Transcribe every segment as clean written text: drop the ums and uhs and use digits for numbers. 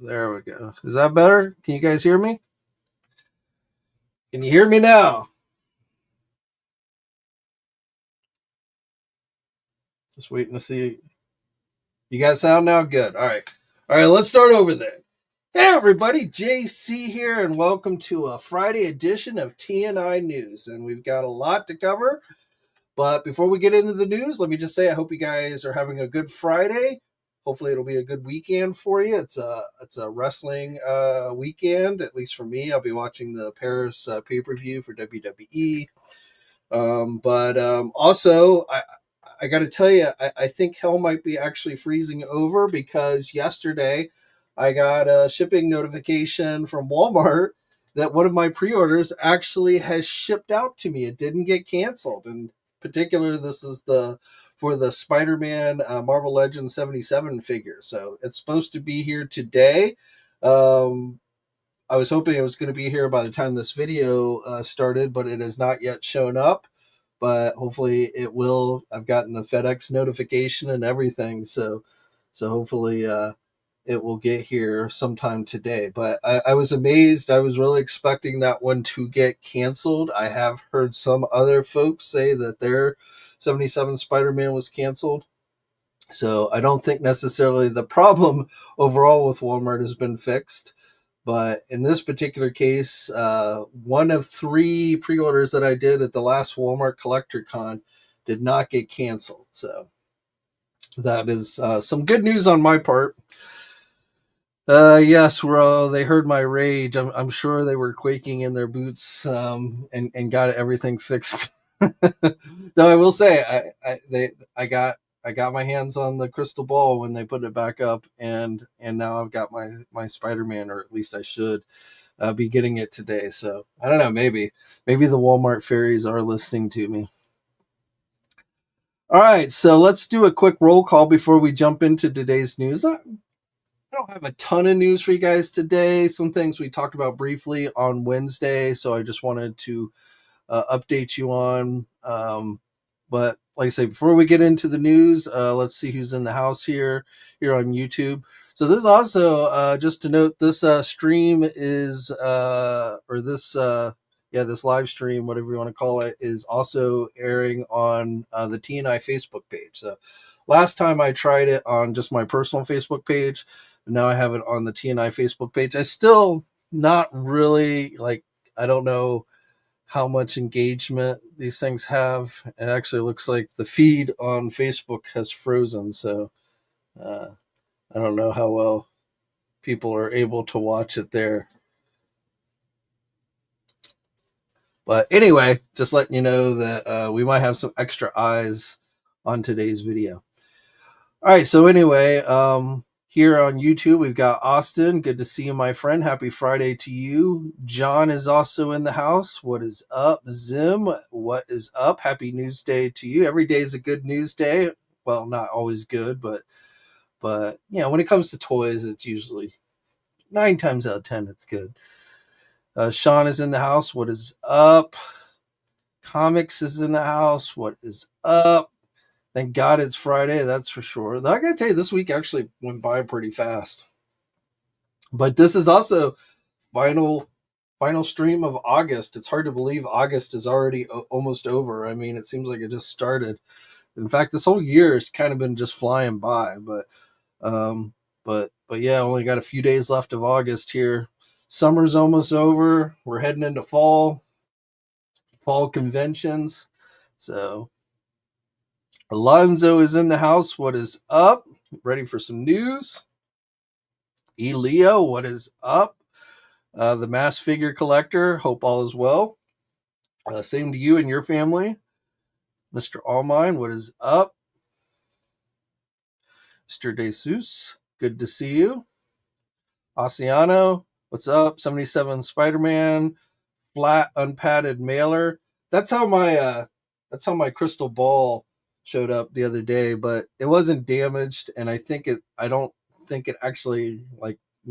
There we go. Is that better? Can you guys hear me? Can you hear me now? Just waiting to see. You got sound now? Good. All right. All right, let's start over then. Hey, everybody. JC here, and welcome to a Friday edition of TNInews. And we've got a lot to cover. But before we get into the news, let me just say I hope you guys are having a good Friday. Hopefully it'll be a good weekend for you. It's a wrestling weekend, at least for me. I'll be watching the Paris pay-per-view for WWE. Also, I got to tell you, I think hell might be actually freezing over because yesterday I got a shipping notification from Walmart that one of my pre-orders actually has shipped out to me. It didn't get canceled. And in particular, this is for the Spider-Man Marvel Legends 77 figure. So it's supposed to be here today. I was hoping it was going to be here by the time this video started, but it has not yet shown up. But hopefully it will. I've gotten the FedEx notification and everything. So hopefully it will get here sometime today. But I was amazed. I was really expecting that one to get canceled. I have heard some other folks say that their 77 Spider-Man was canceled. So I don't think necessarily the problem overall with Walmart has been fixed. But in this particular case, one of 3 pre-orders that I did at the last Walmart Collector Con did not get canceled. So that is some good news on my part. Yes, they heard my rage. I'm sure they were quaking in their boots and got everything fixed. Though I will say, I got my hands on the crystal ball when they put it back up, and now I've got my Spider-Man, or at least I should be getting it today. So I don't know, maybe the Walmart fairies are listening to me. All right, so let's do a quick roll call before we jump into today's news. I don't have a ton of news for you guys today. Some things we talked about briefly on Wednesday, so I just wanted to update you on. But like I say, before we get into the news, let's see who's in the house here on YouTube. So this also, just to note, this stream is, this live stream, whatever you want to call it, is also airing on the TNI Facebook page. So last time I tried it on just my personal Facebook page, but now I have it on the TNI Facebook page. I still not really, I don't know how much engagement these things have. It actually looks like the feed on Facebook has frozen, so I don't know how well people are able to watch it there. But anyway, just letting you know that we might have some extra eyes on today's video. All right, so anyway, here on YouTube, we've got Austin. Good to see you, my friend. Happy Friday to you. John is also in the house. What is up? Zim, what is up? Happy News Day to you. Every day is a good news day. Well, not always good, but when it comes to toys, it's usually 9 times out of 10, it's good. Sean is in the house. What is up? Comics is in the house. What is up? Thank God it's Friday, that's for sure. I gotta tell you, this week actually went by pretty fast. But this is also final stream of August. It's hard to believe August is already almost over. I mean, it seems like it just started. In fact, this whole year has kind of been just flying by. But yeah, only got a few days left of August here. Summer's almost over. We're heading into fall conventions. So Alonzo is in the house. What is up? Ready for some news? Leo, what is up? The Mass Figure Collector, hope all is well. Same to you and your family. Mr. Allmine, what is up? Mr. DeSuss, good to see you. Oceano, what's up? 77 Spider-Man, flat unpadded mailer. That's how my crystal ball showed up the other day, but it wasn't damaged, and I don't think it actually,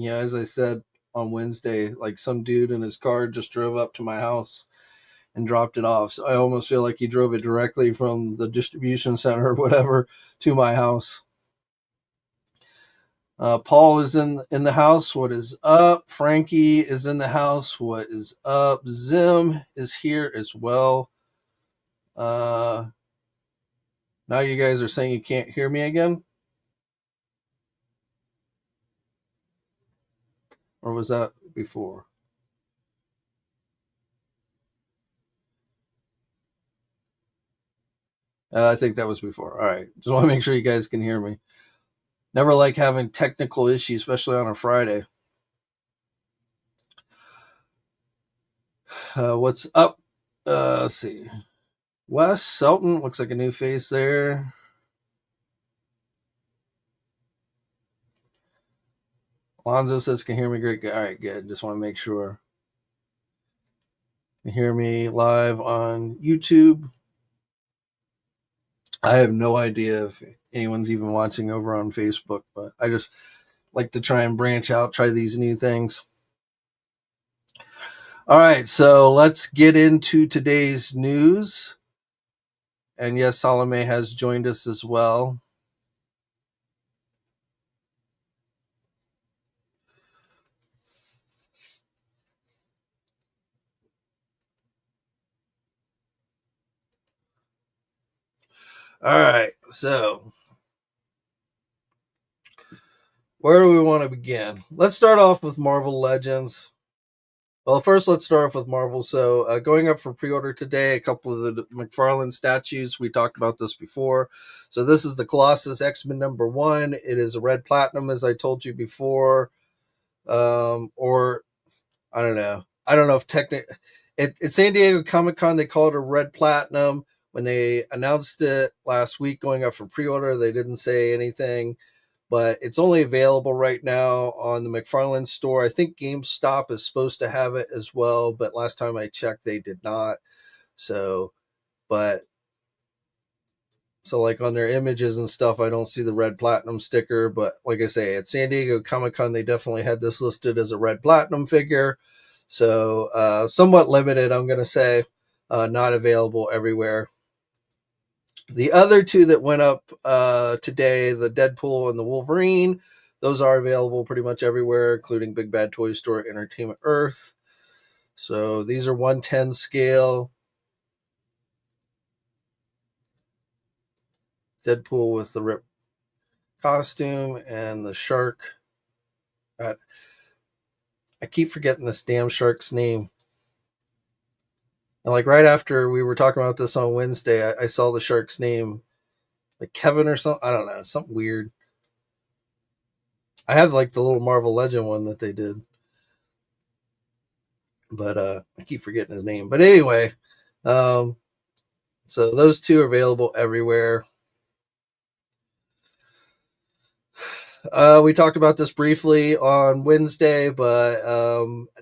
as I said on Wednesday, some dude in his car just drove up to my house and dropped it off. So I almost feel like he drove it directly from the distribution center or whatever to my house. Paul is in the house. What is up? Frankie is in the house. What is up? Zim is here as well. Now you guys are saying you can't hear me again? Or was that before? I think that was before. All right. Just want to make sure you guys can hear me. Never like having technical issues, especially on a Friday. What's up? Let's see. Wes Selton looks like a new face there. Alonzo says, can hear me great. All right, good. Just want to make sure. You hear me live on YouTube. I have no idea if anyone's even watching over on Facebook, but I just like to try and branch out, try these new things. All right, so let's get into today's news. And yes, Salome has joined us as well. All right, so where do we want to begin? Let's start off with Marvel Legends. Well, first, let's start off with Marvel. So, going up for pre-order today, a couple of the McFarlane statues. We talked about this before. So, this is the Colossus X-Men #1. It is a red platinum, as I told you before. Or, I don't know. I don't know if technically... At San Diego Comic-Con, they called it a red platinum. When they announced it last week going up for pre-order, they didn't say anything. But it's only available right now on the McFarlane store. I think GameStop is supposed to have it as well, but last time I checked, they did not. So like on their images and stuff, I don't see the red platinum sticker. But like I say, at San Diego Comic-Con, they definitely had this listed as a red platinum figure. So somewhat limited, I'm going to say, not available everywhere. The other two that went up today, the Deadpool and the Wolverine, those are available pretty much everywhere, including Big Bad Toy Store, Entertainment Earth. So these are 1/10 scale. Deadpool with the rip costume and the shark. I keep forgetting this damn shark's name. And like right after we were talking about this on Wednesday, I saw the shark's name, like Kevin or something. I don't know, something weird. I have like the little Marvel Legend one that they did, but I keep forgetting his name. But anyway, so those two are available everywhere. We talked about this briefly on Wednesday, but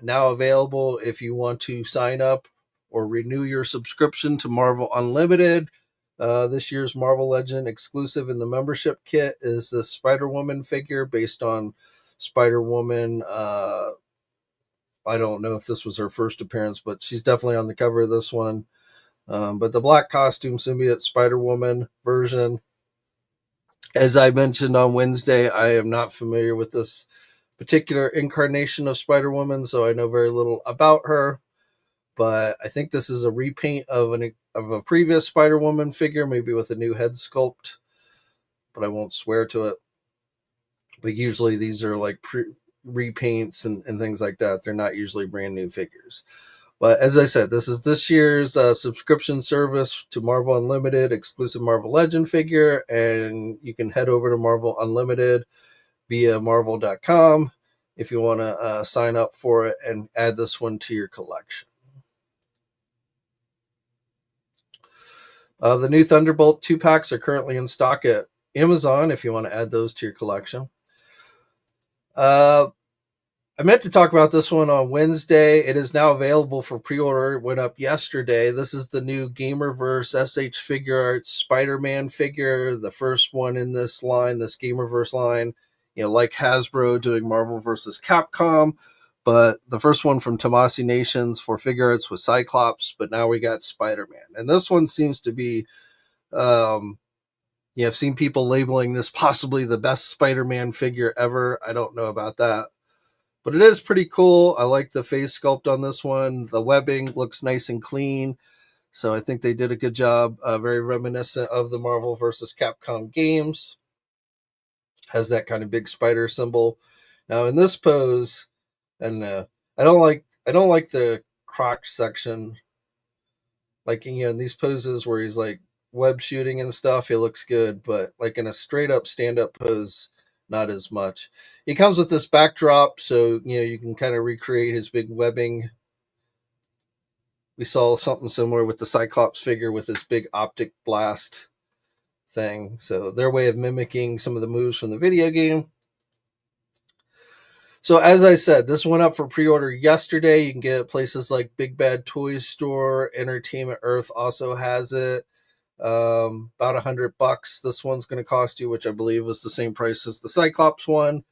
now available if you want to sign up or renew your subscription to Marvel Unlimited. This year's Marvel Legend exclusive in the membership kit is the Spider-Woman figure based on Spider-Woman. I don't know if this was her first appearance, but she's definitely on the cover of this one. But the black costume symbiote Spider-Woman version. As I mentioned on Wednesday, I am not familiar with this particular incarnation of Spider-Woman, so I know very little about her. But I think this is a repaint of a previous Spider-Woman figure, maybe with a new head sculpt. But I won't swear to it. But usually these are like repaints and things like that. They're not usually brand new figures. But as I said, this is this year's subscription service to Marvel Unlimited, exclusive Marvel Legend figure. And you can head over to Marvel Unlimited via marvel.com if you want to sign up for it and add this one to your collection. The new Thunderbolt 2-packs are currently in stock at Amazon if you want to add those to your collection. I meant to talk about this one on Wednesday. It is now available for pre-order. It went up yesterday. This is the new Gamerverse SH Figure Arts Spider-Man figure, the first one in this line, this Gamerverse line. You know, like Hasbro doing Marvel versus Capcom, but the first one from Tomasi Nations for Figure Arts was Cyclops, but now we got Spider-Man. And this one seems to be, I've seen people labeling this possibly the best Spider-Man figure ever. I don't know about that, but it is pretty cool. I like the face sculpt on this one. The webbing looks nice and clean. So I think they did a good job. Very reminiscent of the Marvel versus Capcom games. Has that kind of big spider symbol. Now in this pose, and I don't like the crotch section. Like, in these poses where he's like web shooting and stuff, it looks good, but like in a straight up stand up pose, not as much. He comes with this backdrop, so you can kind of recreate his big webbing. We saw something similar with the Cyclops figure with this big optic blast thing. So their way of mimicking some of the moves from the video game. So as I said, this went up for pre-order yesterday. You can get it at places like Big Bad Toys Store. Entertainment Earth also has it. About $100. This one's going to cost you, which I believe was the same price as the Cyclops one.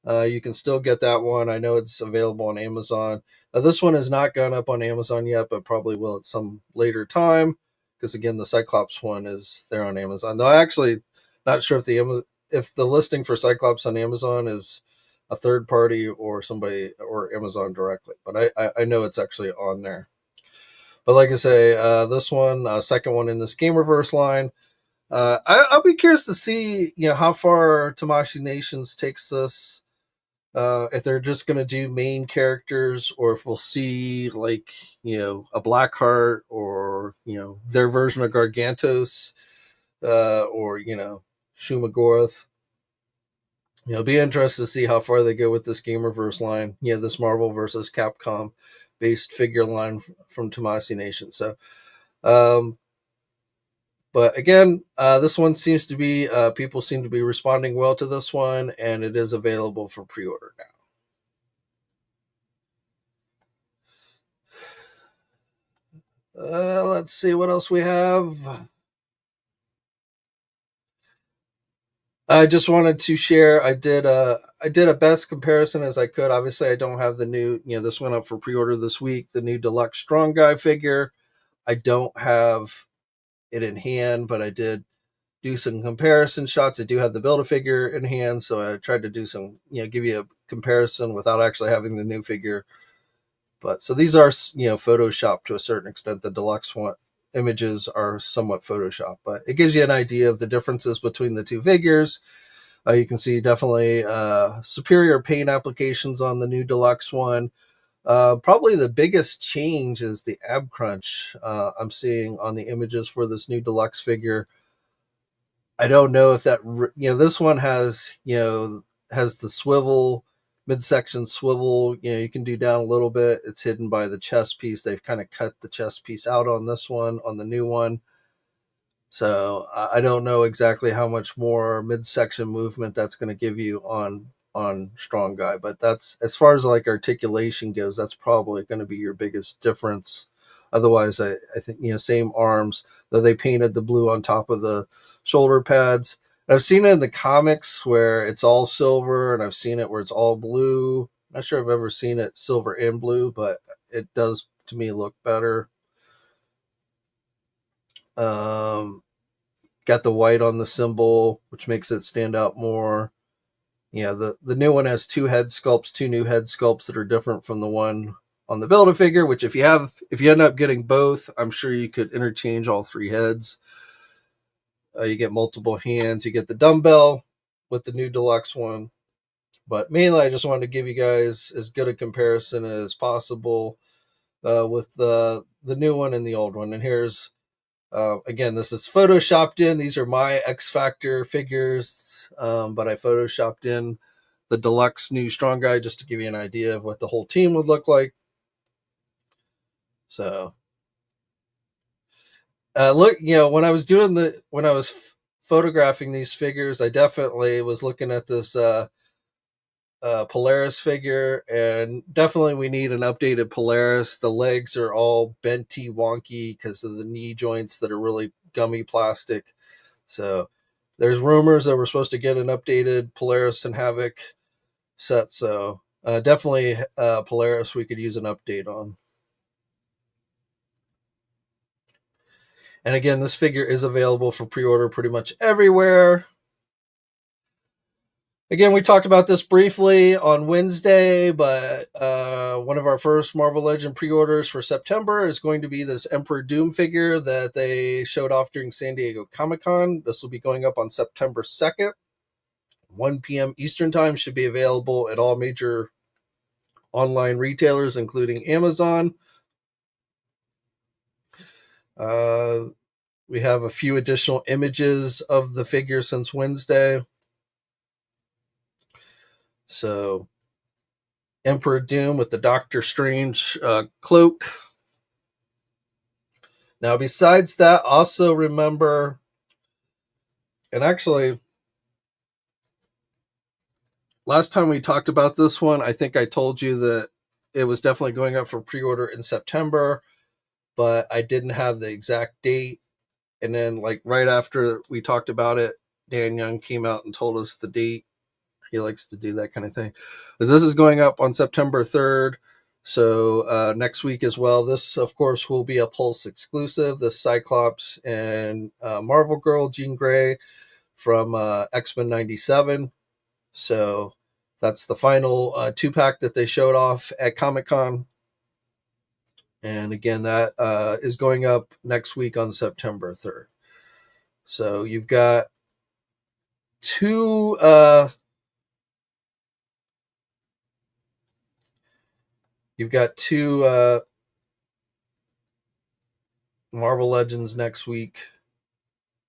You can still get that one. I know it's available on Amazon. This one has not gone up on Amazon yet, but probably will at some later time. Because again, the Cyclops one is there on Amazon. Though I actually not sure if the listing for Cyclops on Amazon is a third party or somebody or Amazon directly, but I know it's actually on there. But like I say, this one, second one in this Gamerverse line, I'll be curious to see how far Tamashii Nations takes this. If they're just going to do main characters, or if we'll see like a Blackheart, or their version of Gargantos, or Shumagorath. Be interested to see how far they go with this Gamerverse line. This Marvel versus Capcom based figure line from Tamashii Nation. So, but again, this one seems to be people seem to be responding well to this one, and it is available for pre-order now. Let's see what else we have. I just wanted to share. I did a best comparison as I could. Obviously, I don't have the new. This went up for pre-order this week. The new Deluxe Strong Guy figure. I don't have it in hand, but I did do some comparison shots. I do have the Build-A-Figure in hand, so I tried to do some, give you a comparison without actually having the new figure. But so these are, photoshopped to a certain extent. The deluxe one images are somewhat photoshopped, but it gives you an idea of the differences between the two figures. You can see definitely superior paint applications on the new deluxe one. Probably the biggest change is the ab crunch I'm seeing on the images for this new deluxe figure. I don't know if that, this one has the swivel, midsection swivel, you can do down a little bit. It's hidden by the chest piece. They've kind of cut the chest piece out on this one, on the new one. So I don't know exactly how much more midsection movement that's going to give you on Strong Guy, but that's, as far as like articulation goes, that's probably going to be your biggest difference. Otherwise, I think same arms, though they painted the blue on top of the shoulder pads. I've seen it in the comics where it's all silver, and I've seen it where it's all blue. I'm not sure I've ever seen it silver and blue, but it does to me look better. Got the white on the symbol, which makes it stand out more. The new one has two new head sculpts that are different from the one on the Build-A-Figure, which if you end up getting both, I'm sure you could interchange all three heads. You get multiple hands. You get the dumbbell with the new deluxe one. But mainly, I just wanted to give you guys as good a comparison as possible with the new one and the old one. And here's, again, this is photoshopped in. These are my X Factor figures, but I photoshopped in the deluxe new Strong Guy just to give you an idea of what the whole team would look like. So, look, when I was photographing these figures, I definitely was looking at this Polaris figure, and definitely we need an updated Polaris. The legs are all benty wonky because of the knee joints that are really gummy plastic. So there's rumors that we're supposed to get an updated Polaris and Havoc set. So definitely Polaris we could use an update on. And again, this figure is available for pre-order pretty much everywhere. Again, we talked about this briefly on Wednesday, but one of our first Marvel Legend pre-orders for September is going to be this Emperor Doom figure that they showed off during San Diego Comic-Con. This will be going up on September 2nd. 1 p.m. Eastern Time, should be available at all major online retailers, including Amazon. We have a few additional images of the figure since Wednesday. So, Emperor Doom with the Doctor Strange cloak. Now, besides that, also remember, and actually, last time we talked about this one, I think I told you that it was definitely going up for pre-order in September, but I didn't have the exact date. And then, like, right after we talked about it, Dan Young came out and told us the date. He likes to do that kind of thing. But this is going up on September 3rd. So next week as well. This, of course, will be a Pulse exclusive. The Cyclops and Marvel Girl, Jean Grey from X-Men 97. So that's the final 2-pack that they showed off at Comic-Con. And again, that is going up next week on September 3rd. So you've got two Marvel Legends next week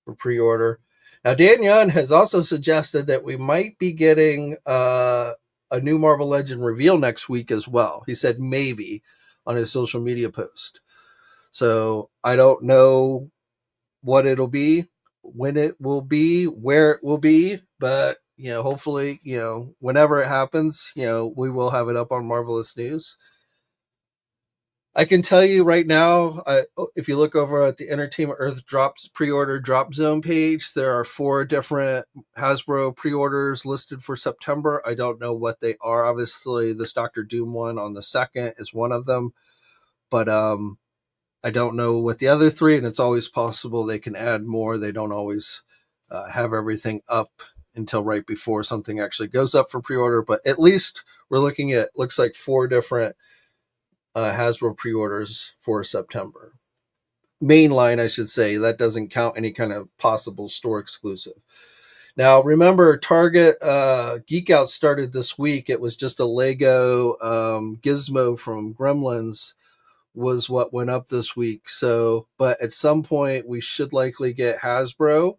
for pre-order. Now, Dan Young has also suggested that we might be getting a new Marvel Legend reveal next week as well. He said maybe on his social media post. So I don't know what it'll be, when it will be, where it will be, but hopefully, whenever it happens, we will have it up on Marvelous News. I can tell you right now, if you look over at the Entertainment Earth Drops pre-order drop zone page, there are 4 different Hasbro pre-orders listed for September. I don't know what they are. Obviously, this Doctor Doom one on the 2nd is one of them, but I don't know what the other 3, and it's always possible they can add more. They don't always have everything up until right before something actually goes up for pre-order, but at least we're looking at, looks like 4 different Hasbro pre-orders for September. Mainline, I should say. That doesn't count any kind of possible store exclusive. Now, remember, Target Geek-Out started this week. It was just a Lego gizmo from Gremlins was what went up this week. So, but at some point, we should likely get Hasbro.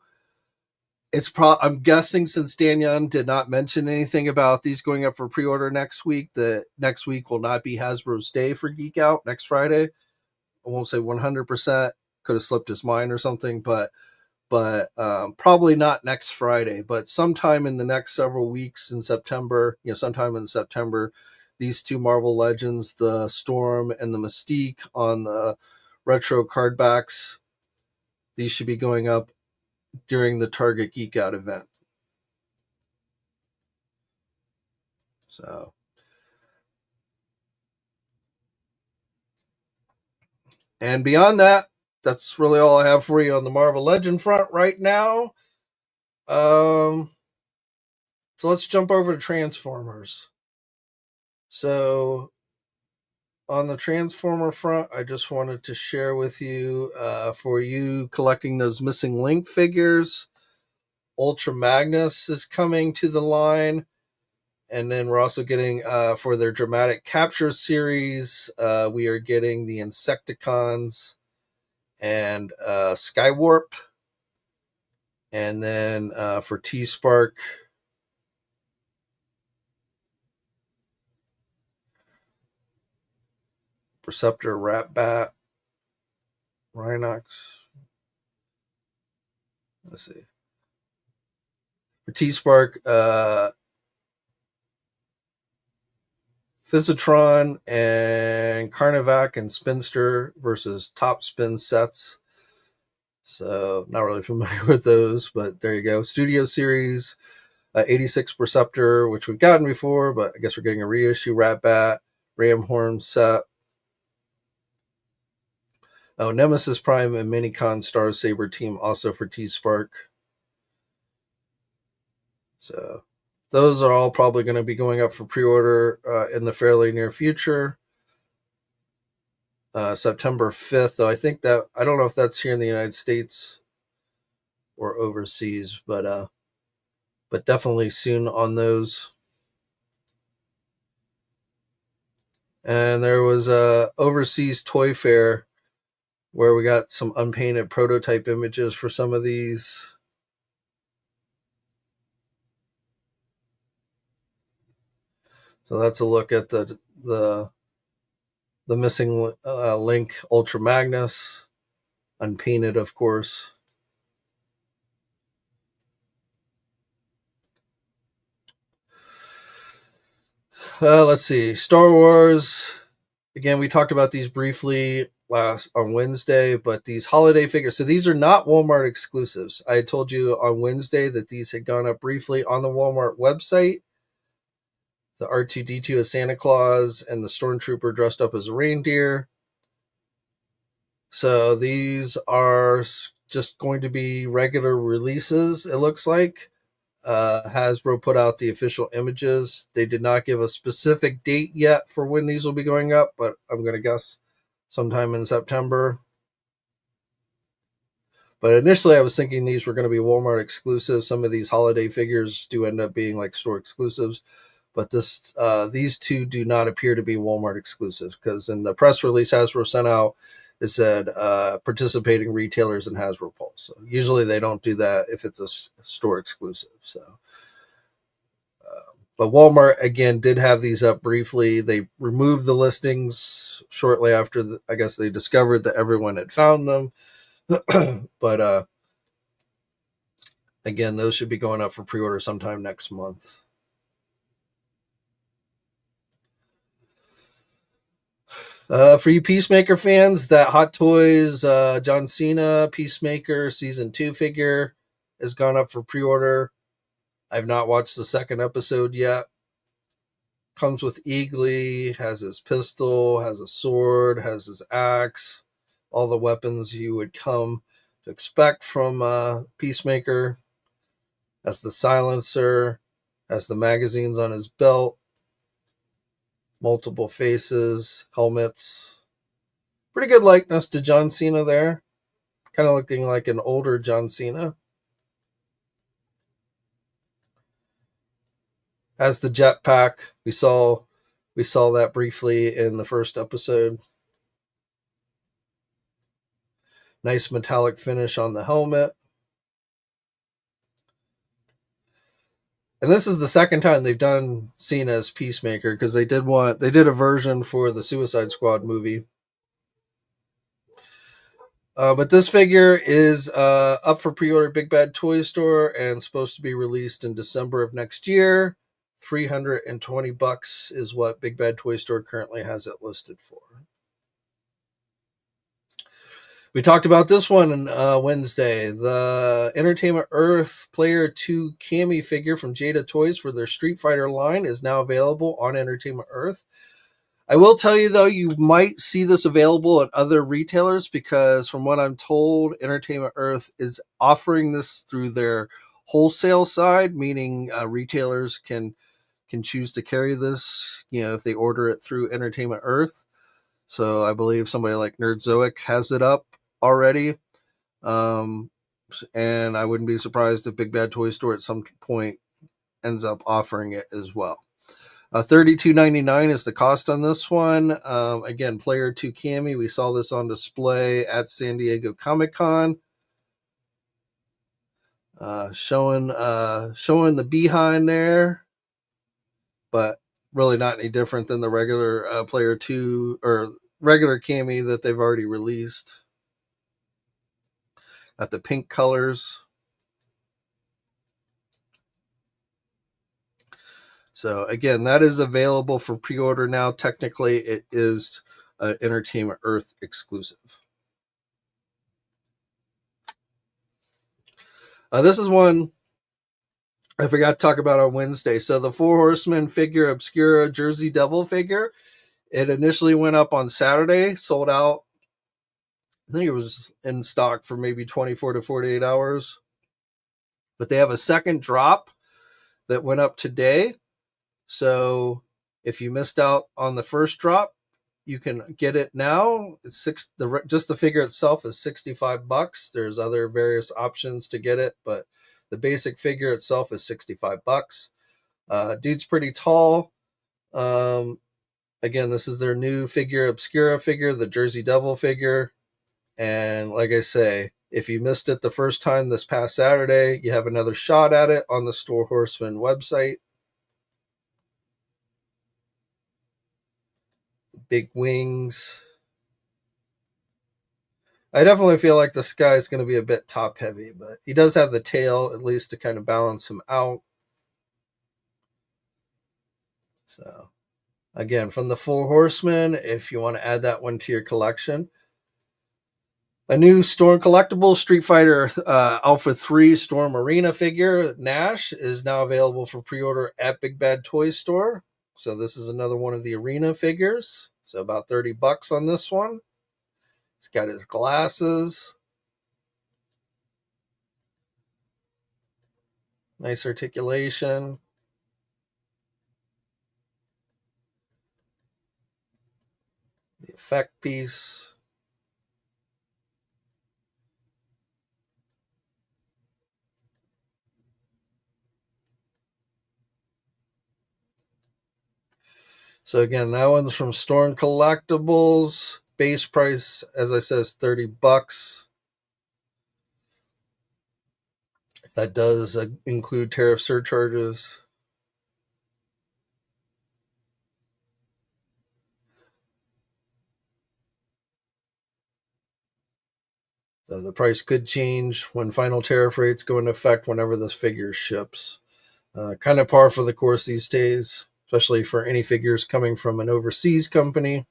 I'm guessing, since Dan Young did not mention anything about these going up for pre-order next week, that next week will not be Hasbro's day for Geek Out next Friday. I won't say 100%, could have slipped his mind or something, but probably not next Friday, but sometime in the next several weeks in September, sometime in September, these 2 Marvel Legends, the Storm and the Mystique on the retro card backs, these should be going up during the Target Geek Out event. So, and beyond that, that's really all I have for you on the Marvel Legend front right now. So let's jump over to Transformers. So on the Transformer front, I just wanted to share with you, for you collecting those Missing Link figures, Ultra Magnus is coming to the line. And then we're also getting, for their Dramatic Capture series, we are getting the Insecticons and Skywarp. And then for T-Spark, Perceptor, Ratbat, Rhinox. Let's see. For T-Spark, Physitron and Carnivac and Spinster versus Top Spin sets. So not really familiar with those, but there you go. Studio Series, 86 Perceptor, which we've gotten before, but I guess we're getting a reissue. Ratbat, Ramhorn set. Oh, Nemesis Prime and Minicon Star Saber Team also for T-Spark. So those are all probably going to be going up for pre-order in the fairly near future. September 5th, though I think that, I don't know if that's here in the United States or overseas, but definitely soon on those. And there was a overseas toy fair where we got some unpainted prototype images for some of these. So that's a look at the missing Link Ultra Magnus, unpainted, of course. Let's see, Star Wars. Again, we talked about these briefly on Wednesday, but these holiday figures. So these are not Walmart exclusives. I told you on Wednesday that these had gone up briefly on the Walmart website. The R2-D2 as Santa Claus and the Stormtrooper dressed up as a reindeer. So these are just going to be regular releases, it looks like. Hasbro put out the official images. They did not give a specific date yet for when these will be going up, but I'm going to guess sometime in September. But initially I was thinking these were going to be Walmart exclusives. Some of these holiday figures do end up being like store exclusives, but these two do not appear to be Walmart exclusives, because in the press release Hasbro sent out, it said participating retailers in Hasbro Pulse. So usually they don't do that if it's a store exclusive. So, but Walmart again did have these up briefly. They removed the listings shortly after I guess they discovered that everyone had found them. But again, those should be going up for pre-order sometime next month. For you Peacemaker fans, that Hot Toys John Cena Peacemaker Season 2 figure has gone up for pre-order. I've not watched the second episode yet. Comes with Eagly, has his pistol, has a sword, has his axe, all the weapons you would come to expect from Peacemaker. Has the silencer, has the magazines on his belt, multiple faces, helmets. Pretty good likeness to John Cena there. Kind of looking like an older John Cena. Has the jetpack. We saw that briefly in the first episode. Nice metallic finish on the helmet. And this is the second time they've done Cena as Peacemaker, because they did a version for the Suicide Squad movie. But this figure is up for pre-order Big Bad Toy Store and supposed to be released in December of next year. $320 is what Big Bad Toy Store currently has it listed for. We talked about this one on Wednesday. The Entertainment Earth Player 2 Cammy figure from Jada Toys for their Street Fighter line is now available on Entertainment Earth. I will tell you, though, you might see this available at other retailers, because from what I'm told, Entertainment Earth is offering this through their wholesale side, meaning retailers can choose to carry this, if they order it through Entertainment Earth. So I believe somebody like Nerdzoic has it up already. And I wouldn't be surprised if Big Bad Toy Store at some point ends up offering it as well. $32.99 is the cost on this one. Again, Player 2 Cammy. We saw this on display at San Diego Comic-Con. Showing the behind there, but really not any different than the regular Player 2 or regular Cammy that they've already released. Got the pink colors. So again, that is available for pre-order now. Technically, it is an Entertainment Earth exclusive. This is one I forgot to talk about on Wednesday. So the Four Horsemen Figura Obscura Jersey Devil figure, it initially went up on Saturday, sold out I think it was in stock for maybe 24 to 48 hours. But they have a second drop that went up today. So if you missed out on the first drop, you can get it now. Just the figure itself is $65. There's other various options to get it, but the basic figure itself is $65. Dude's pretty tall. Again, this is their new Figura Obscura figure, the Jersey Devil figure. And like I say, if you missed it the first time this past Saturday, you have another shot at it on the Store Horseman website. Big wings. I definitely feel like this guy is going to be a bit top heavy, but he does have the tail at least to kind of balance him out. So again, from the Four Horsemen, if you want to add that one to your collection. A new Storm Collectibles Street Fighter Alpha 3 Storm Arena figure, Nash, is now available for pre-order at Big Bad Toy Store. So this is another one of the Arena figures. So about $30 on this one. He's got his glasses. Nice articulation. The effect piece. So again, that one's from Storm Collectibles. Base price, as I said, is $30. That does include tariff surcharges. The price could change when final tariff rates go into effect whenever this figure ships. Kind of par for the course these days, especially for any figures coming from an overseas company.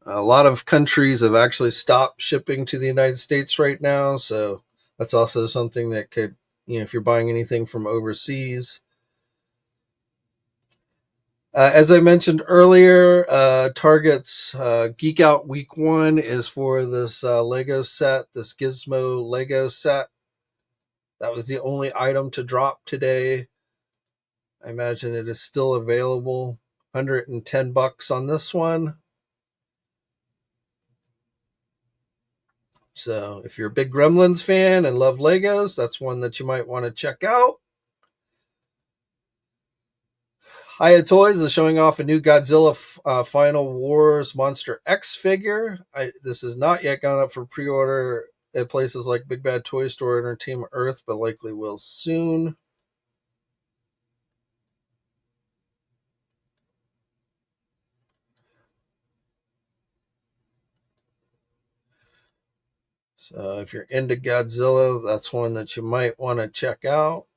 A lot of countries have actually stopped shipping to the United States right now, so that's also something that could, if you're buying anything from overseas. As I mentioned earlier, Target's Geek-Out Week 1 is for this Lego set, this Gizmo Lego set. That was the only item to drop today. I imagine it is still available. $110 on this one. So if you're a big Gremlins fan and love Legos, that's one that you might want to check out. Hiya Toys is showing off a new Godzilla Final Wars Monster X figure. This has not yet gone up for pre-order at places like Big Bad Toy Store, Entertainment Earth, but likely will soon. So if you're into Godzilla, that's one that you might want to check out.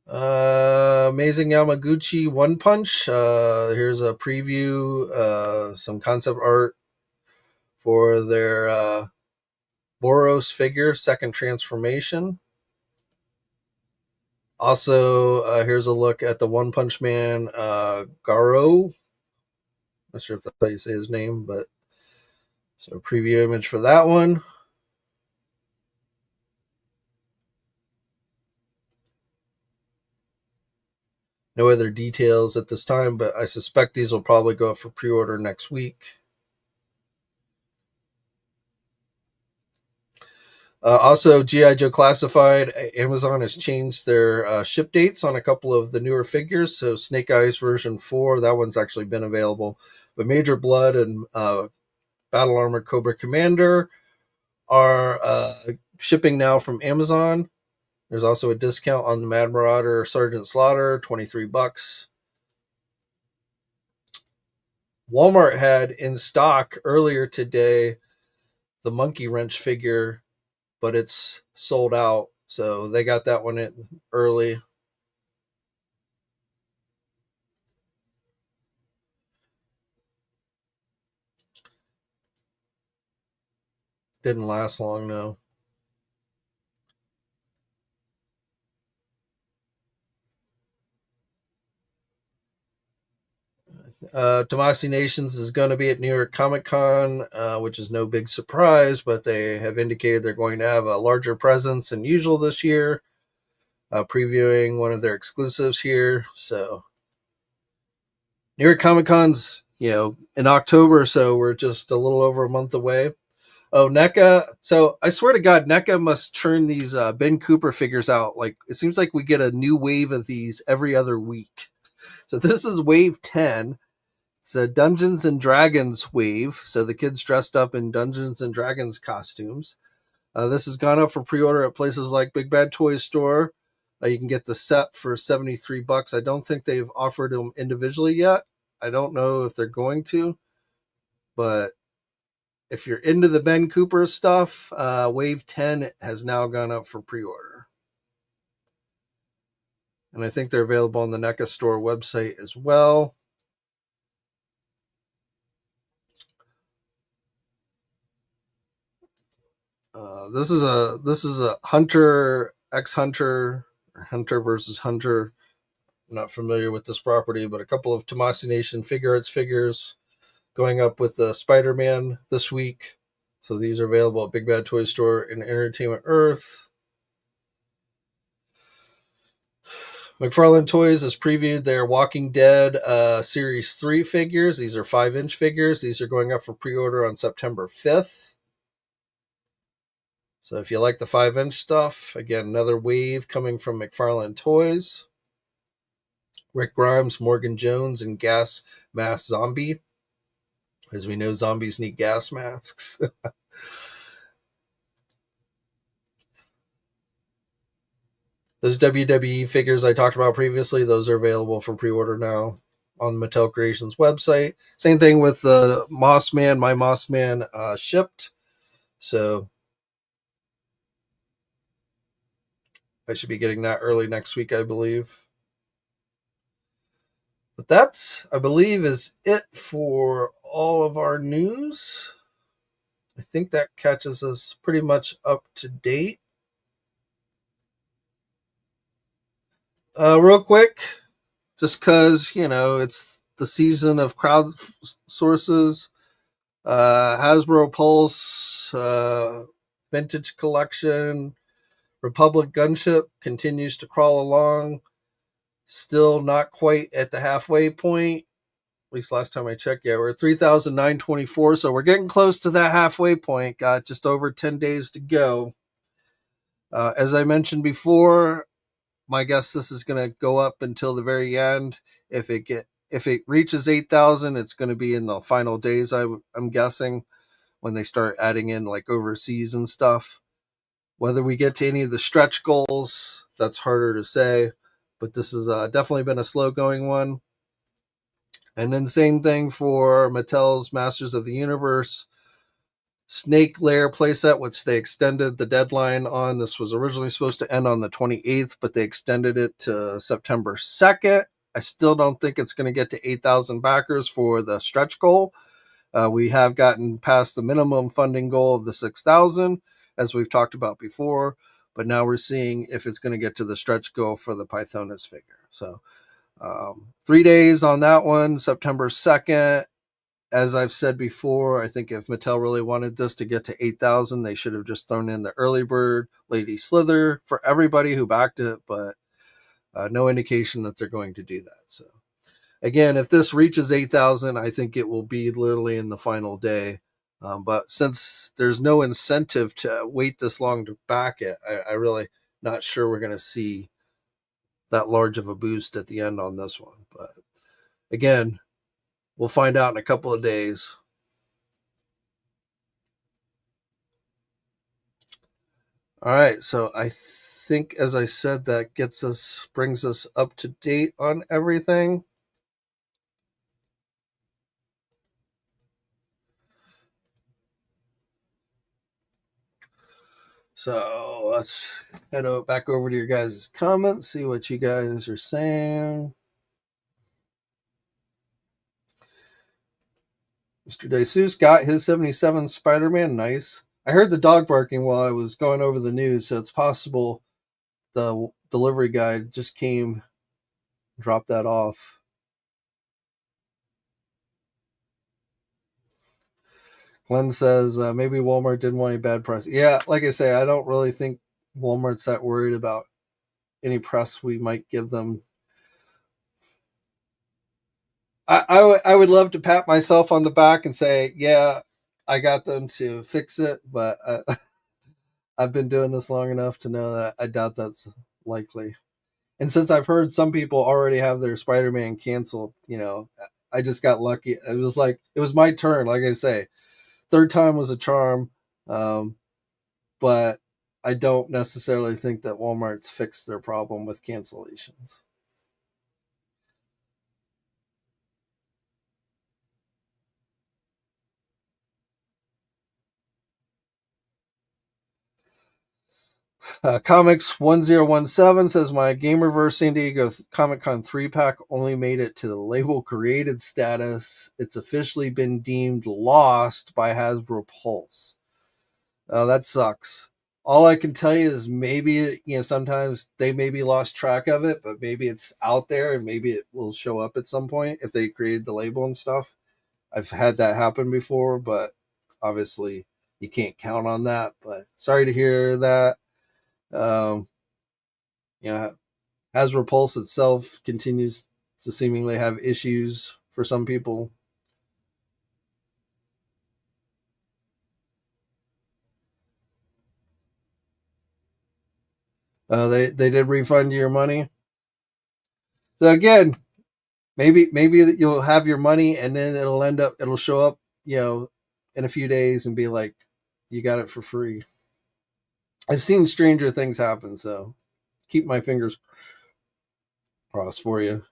Amazing Yamaguchi One Punch. Here's a preview, some concept art for their Boros figure, second transformation. Also, here's a look at the One Punch Man Garo. Not sure if that's how you say his name, but so preview image for that one. No other details at this time, but I suspect these will probably go up for pre-order next week. Also, G.I. Joe Classified, Amazon has changed their ship dates on a couple of the newer figures. So Snake Eyes version 4, that one's actually been available. But Major Blood and Battle Armored Cobra Commander are shipping now from Amazon. There's also a discount on the Mad Marauder Sergeant Slaughter, $23. Walmart had in stock earlier today the Monkey Wrench figure, but it's sold out. So they got that one in early. Didn't last long, no. Tomasi Nations is going to be at New York Comic Con, which is no big surprise, but they have indicated they're going to have a larger presence than usual this year, previewing one of their exclusives here. So, New York Comic Con's, in October, so we're just a little over a month away. Oh, NECA. So I swear to God, NECA must churn these Ben Cooper figures out. Like, it seems like we get a new wave of these every other week. So this is wave 10. It's a Dungeons and Dragons wave. So the kids dressed up in Dungeons and Dragons costumes. This has gone up for pre-order at places like Big Bad Toys Store. You can get the set for $73. I don't think they've offered them individually yet. I don't know if they're going to, but if you're into the Ben Cooper stuff, Wave 10 has now gone up for pre-order. And I think they're available on the NECA store website as well. This is a Hunter x Hunter, or Hunter versus Hunter. I'm not familiar with this property, but a couple of Tomasi Nation Figure Arts figures going up with the Spider-Man this week. So these are available at Big Bad Toy Store and Entertainment Earth. McFarlane Toys has previewed their Walking Dead Series 3 figures. These are 5-inch figures. These are going up for pre-order on September 5th. So if you like the 5-inch stuff, again, another wave coming from McFarlane Toys. Rick Grimes, Morgan Jones, and Gas Mask Zombie. As we know, zombies need gas masks. Those WWE figures I talked about previously, those are available for pre-order now on Mattel Creations website. Same thing with the Mossman, My Mossman shipped. So I should be getting that early next week, I believe. But that, I believe, is it for all of our news. I think that catches us pretty much up to date. Real quick, just because, it's the season of crowd sources. Hasbro Pulse, Vintage Collection, Republic Gunship continues to crawl along. Still not quite at the halfway point. At least last time I checked, we're at 3,924. So we're getting close to that halfway point. Got just over 10 days to go. As I mentioned before, my guess this is going to go up until the very end. If it reaches 8,000, it's going to be in the final days. I'm guessing when they start adding in like overseas and stuff. Whether we get to any of the stretch goals, that's harder to say. But this has definitely been a slow going one. And then same thing for Mattel's Masters of the Universe Snake-Lair playset, which they extended the deadline on. This was originally supposed to end on the 28th, but they extended it to September 2nd. I still don't think it's going to get to 8,000 backers for the stretch goal. We have gotten past the minimum funding goal of the 6,000, as we've talked about before, but now we're seeing if it's going to get to the stretch goal for the Pythonus figure. So 3 days on that one, September 2nd. As I've said before, I think if Mattel really wanted this to get to 8,000, they should have just thrown in the early bird Lady Slither for everybody who backed it, but no indication that they're going to do that. So again, if this reaches 8,000, I think it will be literally in the final day. But since there's no incentive to wait this long to back it, I really not sure we're going to see that large of a boost at the end on this one. But again, we'll find out in a couple of days. All right, so I think, as I said, that brings us up to date on everything. So let's head back over to your guys' comments, see what you guys are saying. Mr. DeSuze got his 77 Spider-Man. Nice. I heard the dog barking while I was going over the news, so it's possible the delivery guy just came, dropped that off. Glenn says maybe Walmart didn't want any bad press. Yeah, like I say, I don't really think Walmart's that worried about any press we might give them. I would love to pat myself on the back and say, yeah, I got them to fix it, but I've been doing this long enough to know that I doubt that's likely. And since I've heard some people already have their Spider-Man canceled, I just got lucky. It was my turn. Like I say, third time was a charm. Um, but I don't necessarily think that Walmart's fixed their problem with cancellations. Comics 1017 says my Gamerverse San Diego Comic Con 3-pack only made it to the label created status. It's officially been deemed lost by Hasbro Pulse. That sucks. All I can tell you is maybe, sometimes they maybe lost track of it, but maybe it's out there and maybe it will show up at some point if they create the label and stuff. I've had that happen before, but obviously you can't count on that. But sorry to hear that. Um, Hasbro Pulse itself continues to seemingly have issues for some people. They did refund your money. So again, maybe you'll have your money and then it'll show up, in a few days and be like, you got it for free. I've seen stranger things happen, so keep my fingers crossed for you.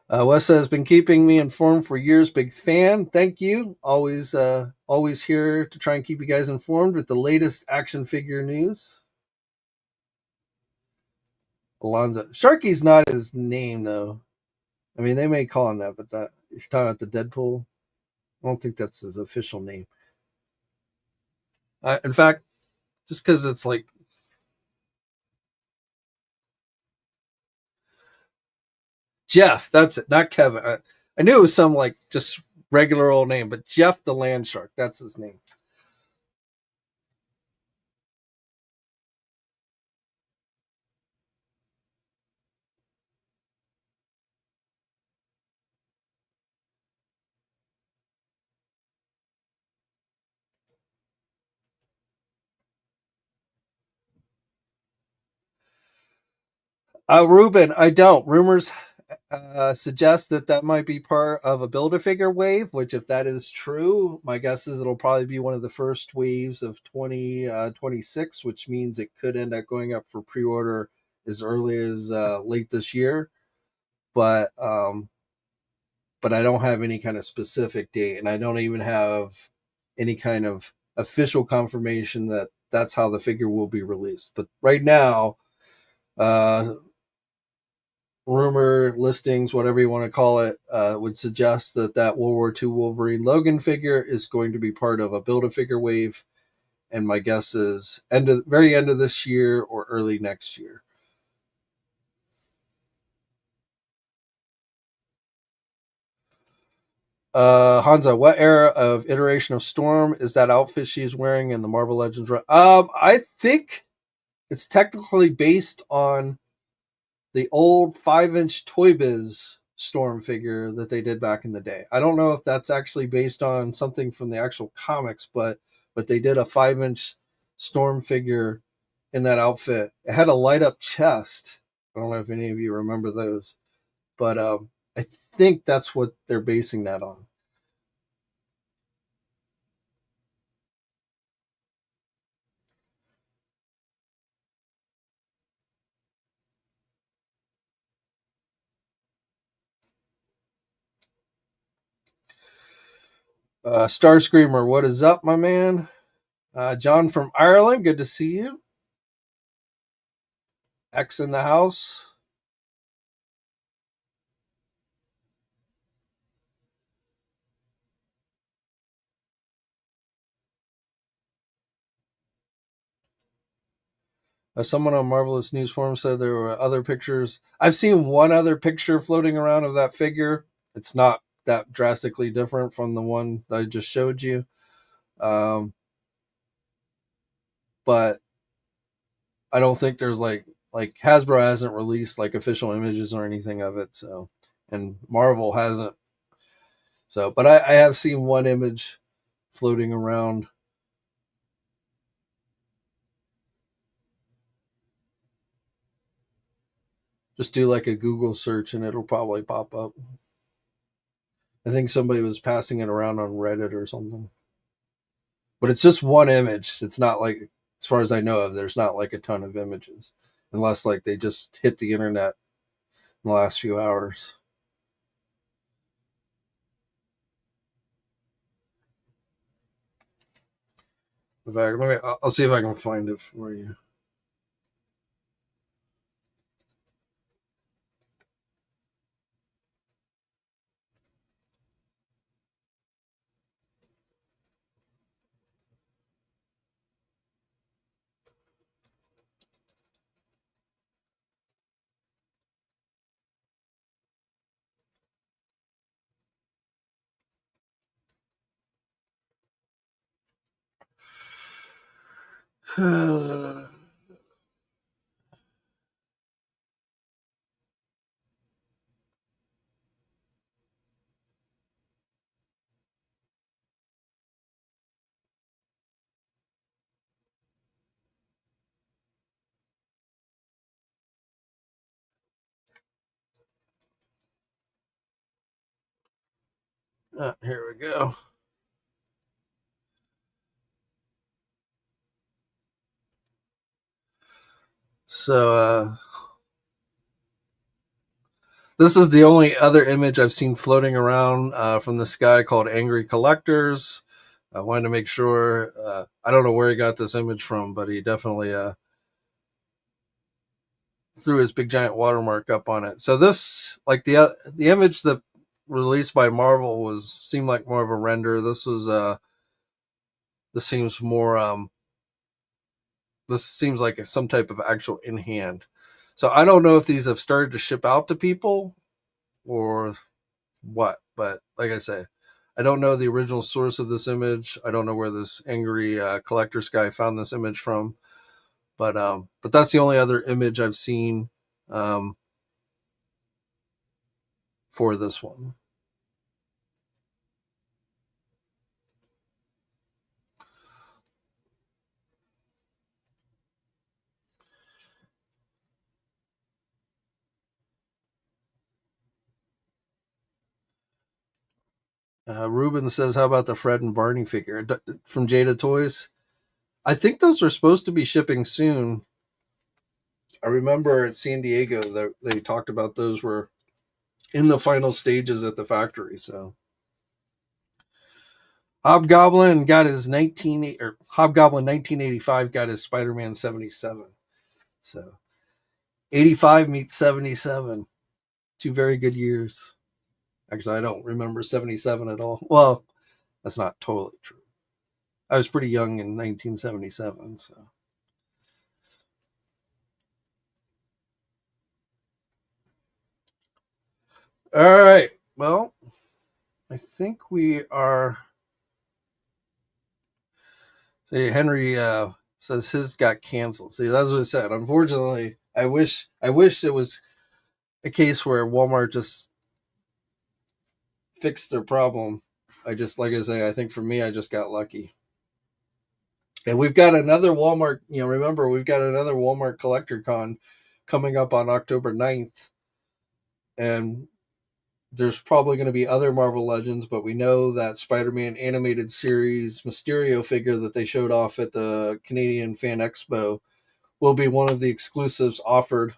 Wes has been keeping me informed for years. Big fan. Thank you. Always here to try and keep you guys informed with the latest action figure news. Alonzo Sharky's not his name though. I mean, they may call him that, but that if you're talking about the Deadpool, I don't think that's his official name. In fact, just because it's like Jeff, that's it, not Kevin. I knew it was some like just regular old name, but Jeff the Land Shark, that's his name. Ruben, I don't. Rumors suggest that might be part of a Build-A-Figure wave, which if that is true, my guess is it'll probably be one of the first waves of 2026, which means it could end up going up for pre-order as early as late this year. But but I don't have any kind of specific date, and I don't even have any kind of official confirmation that that's how the figure will be released. But right now, uh, rumor listings, whatever you want to call it, would suggest that World War II Wolverine Logan figure is going to be part of a Build-A-Figure wave, and my guess is very end of this year or early next year. Hansa, what era of iteration of Storm is that outfit she's wearing in the Marvel Legends? I think it's technically based on the old 5-inch Toy Biz Storm figure that they did back in the day. I don't know if that's actually based on something from the actual comics, but they did a 5-inch Storm figure in that outfit. It had a light up chest. I don't know if any of you remember those, but I think that's what they're basing that on. Star Screamer, what is up, my man? John from Ireland, good to see you. X in the house. Someone on Marvelous News Forum said there were other pictures. I've seen one other picture floating around of that figure. It's not that drastically different from the one I just showed you. But I don't think there's like Hasbro hasn't released like official images or anything of it. So, and Marvel hasn't. So, but I have seen one image floating around. Just do like a Google search and it'll probably pop up. I think somebody was passing it around on Reddit or something. But it's just one image. It's not like, as far as I know of, there's not like a ton of images, unless like they just hit the internet in the last few hours. I'll see if I can find it for you. Here we go. So this is the only other image I've seen floating around from this guy called Angry Collectors. I wanted to make sure. I don't know where he got this image from, but he definitely threw his big giant watermark up on it. So this, like the image that released by Marvel seemed like more of a render. This seems more this seems like some type of actual in hand. So I don't know if these have started to ship out to people or what, but like I say, I don't know the original source of this image. I don't know where this angry collector's guy found this image from, but that's the only other image I've seen for this one. Ruben says, "How about the Fred and Barney figure from Jada Toys?" I think those are supposed to be shipping soon. I remember at San Diego that they talked about those were in the final stages at the factory. So Hobgoblin got his 1985 got his Spider-Man 77. So 85 meets 77. Two very good years. Actually, I don't remember 77 at all. Well, that's not totally true. I was pretty young in 1977, so. All right. Well, I think we are. See, Henry says his got canceled. See, that's what I said. Unfortunately, I wish it was a case where Walmart just fixed their problem. Like I say, I think for me, I just got lucky. And we've got another Walmart, remember, we've got another Walmart Collector Con coming up on October 9th. And there's probably going to be other Marvel Legends, but we know that Spider-Man animated series Mysterio figure that they showed off at the Canadian Fan Expo will be one of the exclusives offered.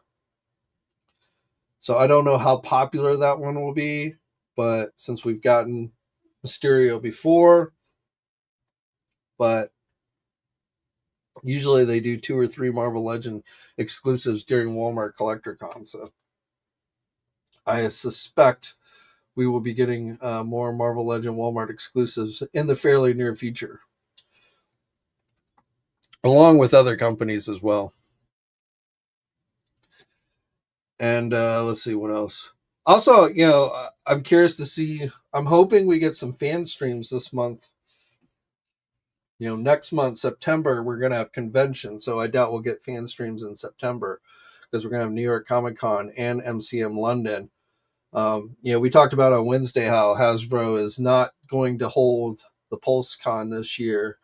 So I don't know how popular that one will be, but since we've gotten Mysterio before, but usually they do 2 or 3 Marvel Legend exclusives during Walmart Collector Con. So I suspect we will be getting more Marvel Legend Walmart exclusives in the fairly near future, along with other companies as well. And let's see what else. Also, I'm curious to see. I'm hoping we get some fan streams this month. Next month, September, we're gonna have convention, so I doubt we'll get fan streams in September because we're gonna have New York Comic Con and MCM London. We talked about on Wednesday how Hasbro is not going to hold the PulseCon this year,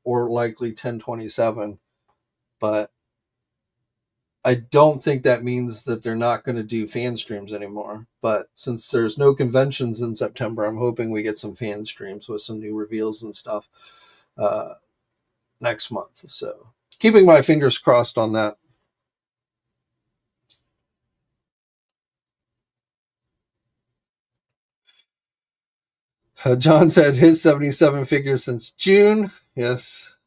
or likely 1027, but I don't think that means that they're not going to do fan streams anymore. But since there's no conventions in September, I'm hoping we get some fan streams with some new reveals and stuff uh, next month. So keeping my fingers crossed on that. John said his 77 figures since June. Yes,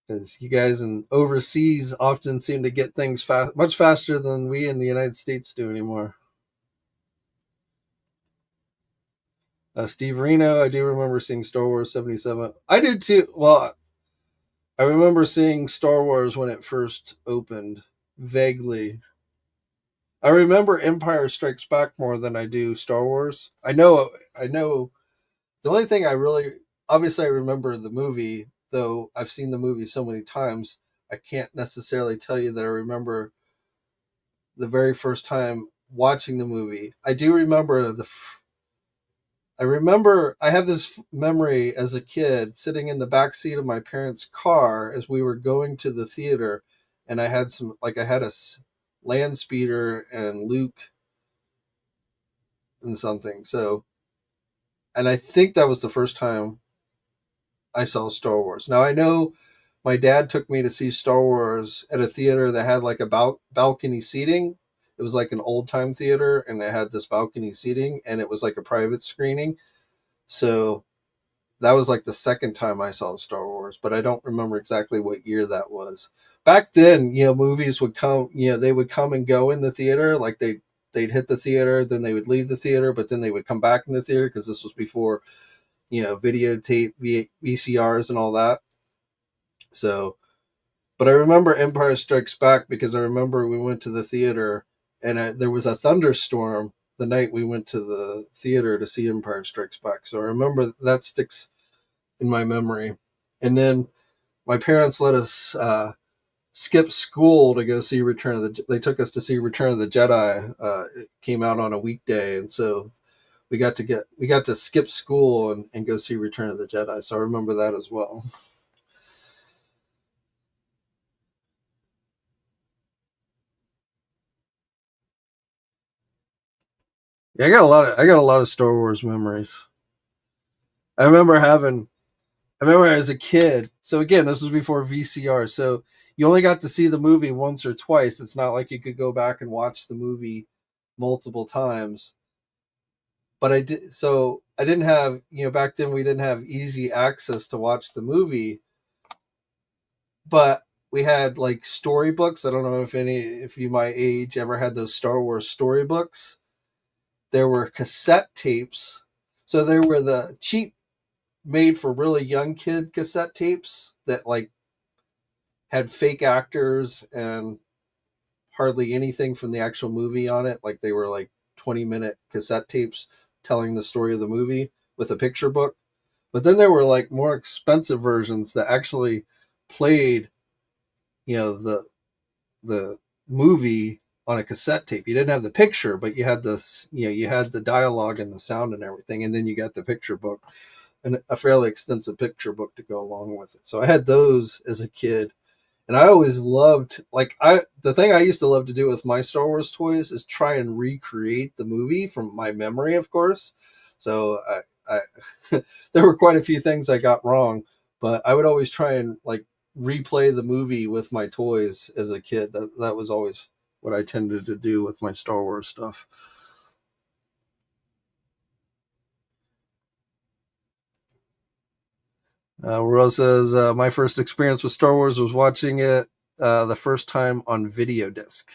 because you guys in overseas often seem to get things much faster than we in the United States do anymore. Steve Reno, I do remember seeing Star Wars 77. I did too. Well, I remember seeing Star Wars when it first opened, vaguely. I remember Empire Strikes Back more than I do Star Wars. I know. The only thing I really, obviously, I remember the movie, though I've seen the movie so many times. I can't necessarily tell you that I remember the very first time watching the movie. I remember I have this memory as a kid sitting in the back seat of my parents' car as we were going to the theater, and I had a land speeder and Luke and something. So, and I think that was the first time I saw Star Wars. Now I know my dad took me to see Star Wars at a theater that had like a balcony seating. It was like an old time theater, and it had this balcony seating, and it was like a private screening. So that was like the second time I saw Star Wars, but I don't remember exactly what year that was. Back then, movies would come, they would come and go in the theater. Like they'd hit the theater, then they would leave the theater, but then they would come back in the theater because this was before, videotape, VCRs and all that. So, but I remember Empire Strikes Back because I remember we went to the theater and there was a thunderstorm the night we went to the theater to see Empire Strikes Back. So I remember that sticks in my memory. And then my parents let us skip school to go see They took us to see Return of the Jedi. It came out on a weekday, and so we got to skip school and go see Return of the Jedi. So I remember that as well. Yeah, I got a lot of Star Wars memories. I remember having I remember as a kid. So again, this was before VCR. So you only got to see the movie once or twice. It's not like you could go back and watch the movie multiple times. But I didn't have, back then we didn't have easy access to watch the movie, but we had like storybooks. I don't know if you my age ever had those Star Wars storybooks. There were cassette tapes. So there were the cheap made for really young kid cassette tapes that like had fake actors and hardly anything from the actual movie on it. Like they were like 20-minute cassette tapes telling the story of the movie with a picture book. But then there were like more expensive versions that actually played, the movie on a cassette tape. You didn't have the picture, but you had you had the dialogue and the sound and everything, and then you got the picture book and a fairly extensive picture book to go along with it. So I had those as a kid. And I always loved the thing I used to love to do with my Star Wars toys is try and recreate the movie from my memory, of course. So I there were quite a few things I got wrong, but I would always try and like replay the movie with my toys as a kid. That was always what I tended to do with my Star Wars stuff. Rose says, my first experience with Star Wars was watching it the first time on video disc.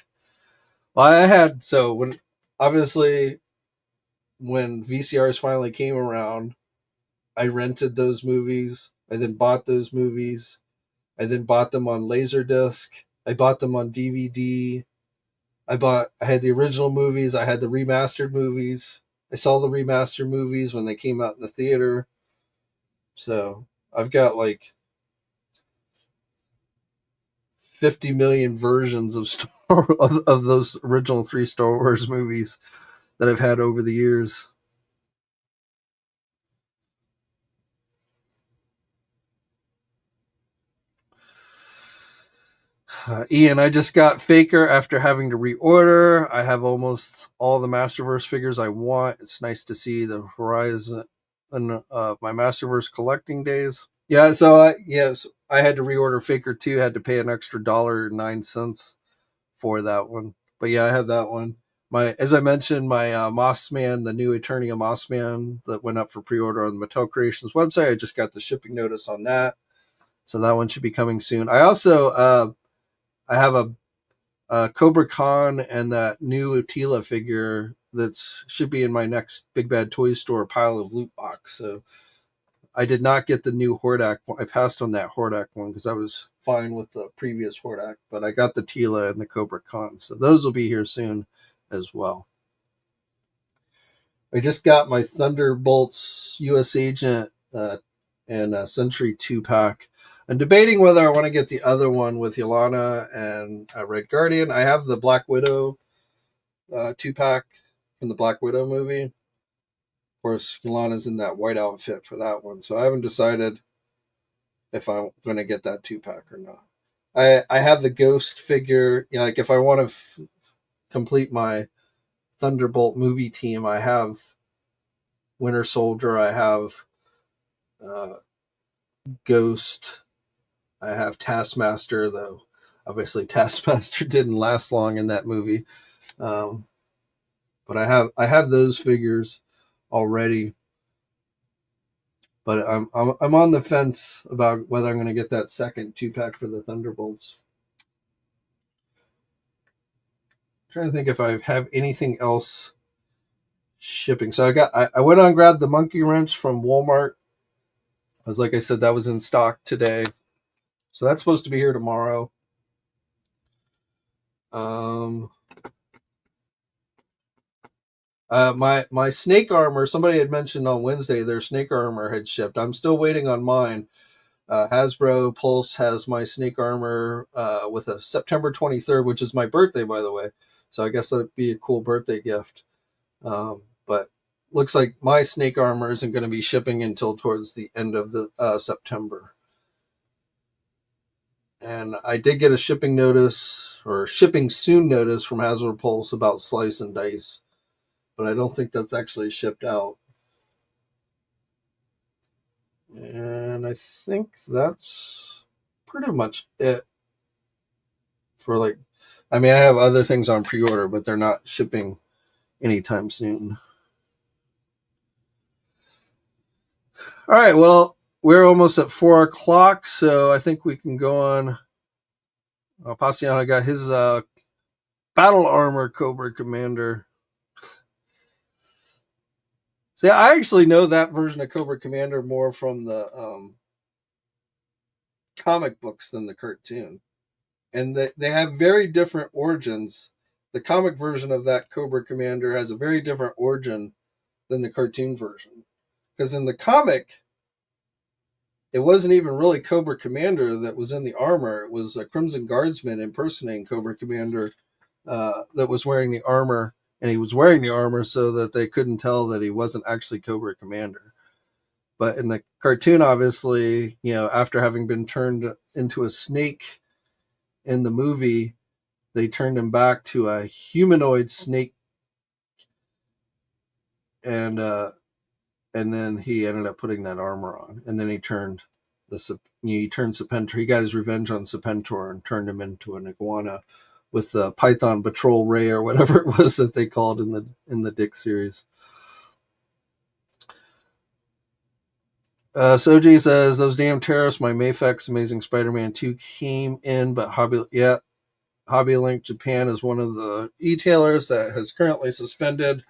Well, obviously when VCRs finally came around, I rented those movies. I then bought those movies. I then bought them on Laserdisc. I bought them on DVD. I had the original movies. I had the remastered movies. I saw the remastered movies when they came out in the theater. So I've got like 50 million versions of of those original 3 Star Wars movies that I've had over the years. Ian, I just got Faker after having to reorder. I have almost all the Masterverse figures I want. It's nice to see the horizon of my Masterverse collecting days. Yeah, so yes, I had to reorder Faker 2. Had to pay an extra $1.09 for that one. But yeah, I had that one. As I mentioned, my Mossman, the new Eternia Mossman that went up for pre-order on the Mattel Creations website. I just got the shipping notice on that, so that one should be coming soon. I also I have a Cobra Khan and that new Attila figure that's should be in my next Big Bad Toy Store pile of loot box. So I did not get the new Hordak one. I passed on that Hordak one because I was fine with the previous Hordak, but I got the Tila and the Cobra Khan. So those will be here soon as well. I just got my Thunderbolts US Agent and Century 2-pack. I'm debating whether I want to get the other one with Yelena and Red Guardian. I have the Black Widow 2-pack from the Black Widow movie. Of course, Yelena's in that white outfit for that one, so I haven't decided if I'm going to get that 2-pack or not. I have the Ghost figure. You know, like if I want to complete my Thunderbolt movie team, I have Winter Soldier, I have Ghost, I have Taskmaster, though obviously Taskmaster didn't last long in that movie. But I have those figures already. But I'm on the fence about whether I'm going to get that second 2-pack for the Thunderbolts. I'm trying to think if I have anything else shipping. So I went on and grabbed the monkey wrench from Walmart. As like I said, that was in stock today. So that's supposed to be here tomorrow. My snake armor, somebody had mentioned on Wednesday their snake armor had shipped. I'm still waiting on mine. Hasbro Pulse has my snake armor with a September 23rd, which is my birthday, by the way. So I guess that'd be a cool birthday gift. But looks like my snake armor isn't going to be shipping until towards the end of the September. And I did get a shipping notice or shipping soon notice from Hasbro Pulse about Slice and Dice, but I don't think that's actually shipped out. And I think that's pretty much it for like, I mean, I have other things on pre-order, but they're not shipping anytime soon. All right, well, we're almost at 4 o'clock, so I think we can go on. Paciano got his battle armor Cobra Commander. See, I actually know that version of Cobra Commander more from the comic books than the cartoon. And they have very different origins. The comic version of that Cobra Commander has a very different origin than the cartoon version. Because in the comic, it wasn't even really Cobra Commander that was in the armor. It was a Crimson Guardsman impersonating Cobra Commander that was wearing the armor. And he was wearing the armor so that they couldn't tell that he wasn't actually Cobra Commander. But in the cartoon, obviously, you know, after having been turned into a snake in the movie, they turned him back to a humanoid snake, and then he ended up putting that armor on, and then he turned Serpentor. He got his revenge on Serpentor and turned him into an iguana with the Python Patrol Ray or whatever it was that they called in the Dick series. Soji says, those damn tariffs, my Mafex Amazing Spider-Man 2 came in, but Hobby Link Japan is one of the e-tailers that has currently suspended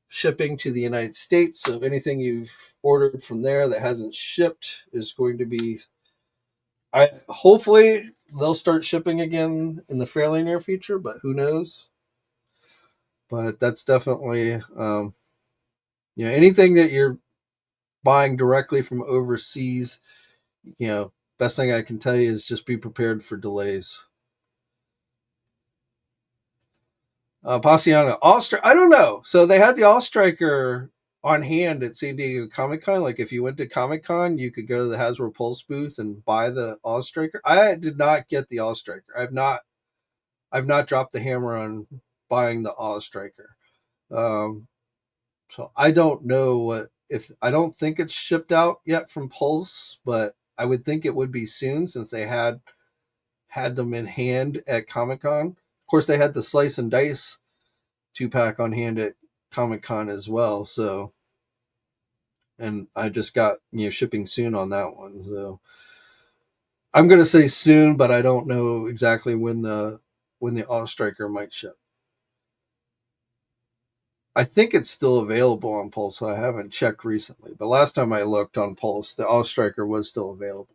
shipping to the United States. So anything you've ordered from there that hasn't shipped is going to be, hopefully they'll start shipping again in the fairly near future, but who knows? But that's definitely, anything that you're buying directly from overseas, best thing I can tell you is just be prepared for delays. Passiano, I don't know. So they had the All Striker on hand at San Diego Comic Con. Like if you went to Comic Con, you could go to the Hasbro Pulse booth and buy the All Striker. I did not get the All Striker. I've not dropped the hammer on buying the All Striker. So I don't know I don't think it's shipped out yet from Pulse, but I would think it would be soon since they had them in hand at Comic Con. Of course, they had the Slice and Dice 2-pack on hand at Comic Con as well. So, and I just got shipping soon on that one. So I'm going to say soon, but I don't know exactly when the All Striker might ship. I think it's still available on Pulse. I haven't checked recently, but last time I looked on Pulse, the All Striker was still available.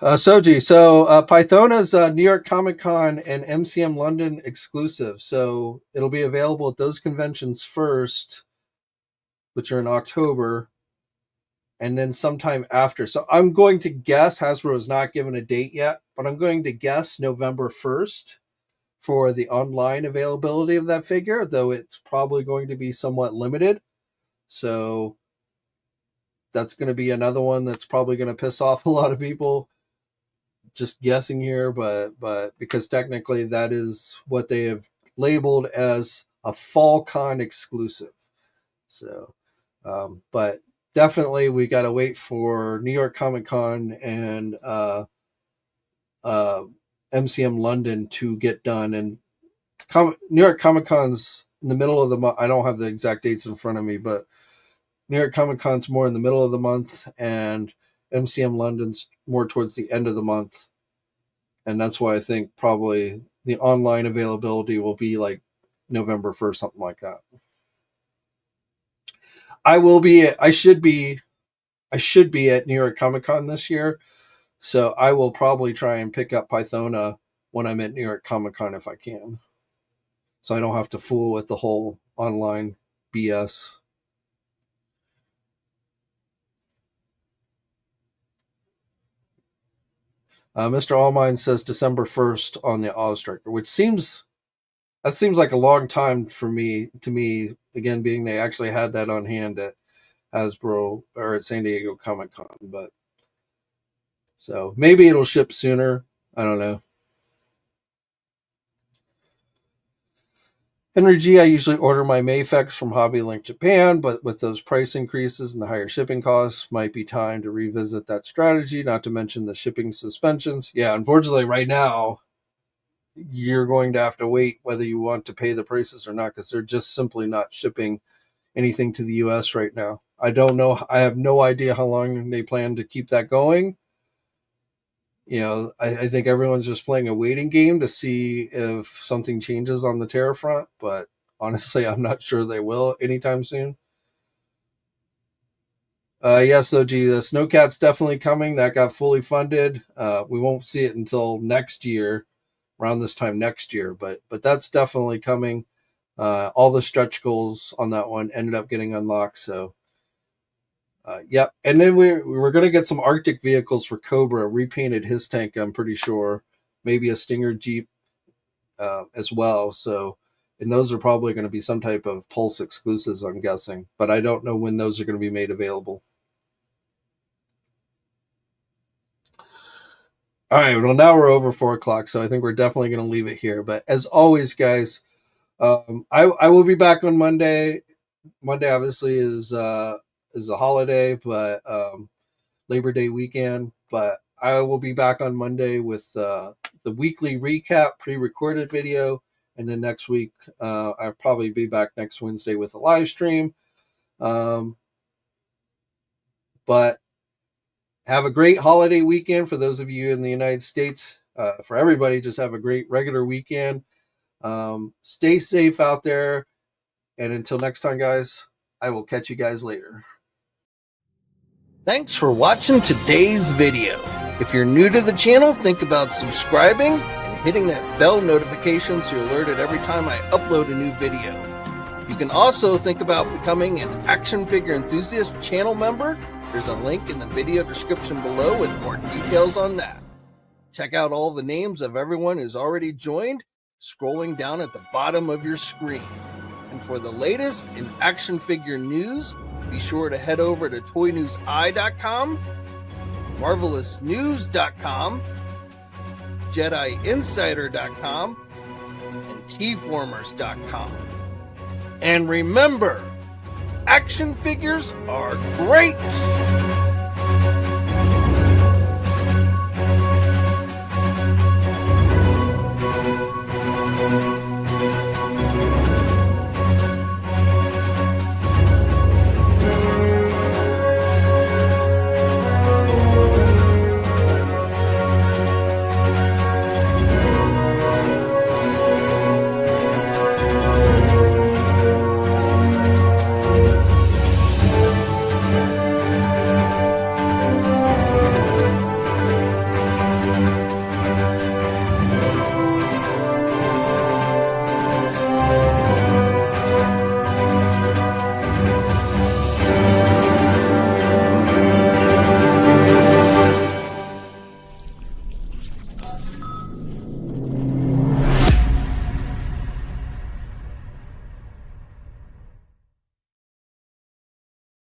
Soji, so Pythona's New York Comic Con and MCM London exclusive. So it'll be available at those conventions first, which are in October, and then sometime after. So I'm going to guess, Hasbro has not given a date yet, but I'm going to guess November 1st for the online availability of that figure, though it's probably going to be somewhat limited. So that's going to be another one that's probably going to piss off a lot of people. Just guessing here, but because technically that is what they have labeled as a fall con exclusive. So, but definitely we got to wait for New York Comic Con and MCM London to get done. And New York Comic Con's in the middle of the month. I don't have the exact dates in front of me, but New York Comic Con's more in the middle of the month, and MCM London's more towards the end of the month. And that's why I think probably the online availability will be like November 1st, something like that. I should be at New York Comic Con this year. So I will probably try and pick up Pythona when I'm at New York Comic Con if I can. So I don't have to fool with the whole online BS. Mr. Allmine says December 1st on the All Striker, which seems like a long time to me, again, being they actually had that on hand at Hasbro or at San Diego Comic Con, but so maybe it'll ship sooner. I don't know. Henry G, I usually order my Mayfex from Hobby Link Japan, but with those price increases and the higher shipping costs, might be time to revisit that strategy, not to mention the shipping suspensions. Yeah, unfortunately, right now, you're going to have to wait whether you want to pay the prices or not, because they're just simply not shipping anything to the U.S. right now. I don't know. I have no idea how long they plan to keep that going. I think everyone's just playing a waiting game to see if something changes on the tariff front, but honestly, I'm not sure they will anytime soon. Yes, OG, the Snowcat's definitely coming. That got fully funded. We won't see it until next year, around this time next year, but that's definitely coming. All the stretch goals on that one ended up getting unlocked, so yep. And then we're going to get some Arctic vehicles for Cobra, repainted his tank, I'm pretty sure. Maybe a Stinger Jeep as well. So, and those are probably going to be some type of Pulse exclusives, I'm guessing. But I don't know when those are going to be made available. All right. Well, now we're over 4 o'clock, so I think we're definitely going to leave it here. But as always, guys, I will be back on Monday. Monday, obviously, is a holiday, but Labor Day weekend. But I will be back on Monday with the weekly recap, pre-recorded video, and then next week I'll probably be back next Wednesday with a live stream. But have a great holiday weekend for those of you in the United States. For everybody, just have a great regular weekend. Stay safe out there. And until next time, guys, I will catch you guys later. Thanks for watching today's video. If you're new to the channel, think about subscribing and hitting that bell notification so you're alerted every time I upload a new video. You can also think about becoming an action figure enthusiast channel member. There's a link in the video description below with more details on that. Check out all the names of everyone who's already joined, scrolling down at the bottom of your screen. And for the latest in action figure news, be sure to head over to ToyNewsEye.com, MarvelousNews.com, JediInsider.com, and TFormers.com. And remember, action figures are great!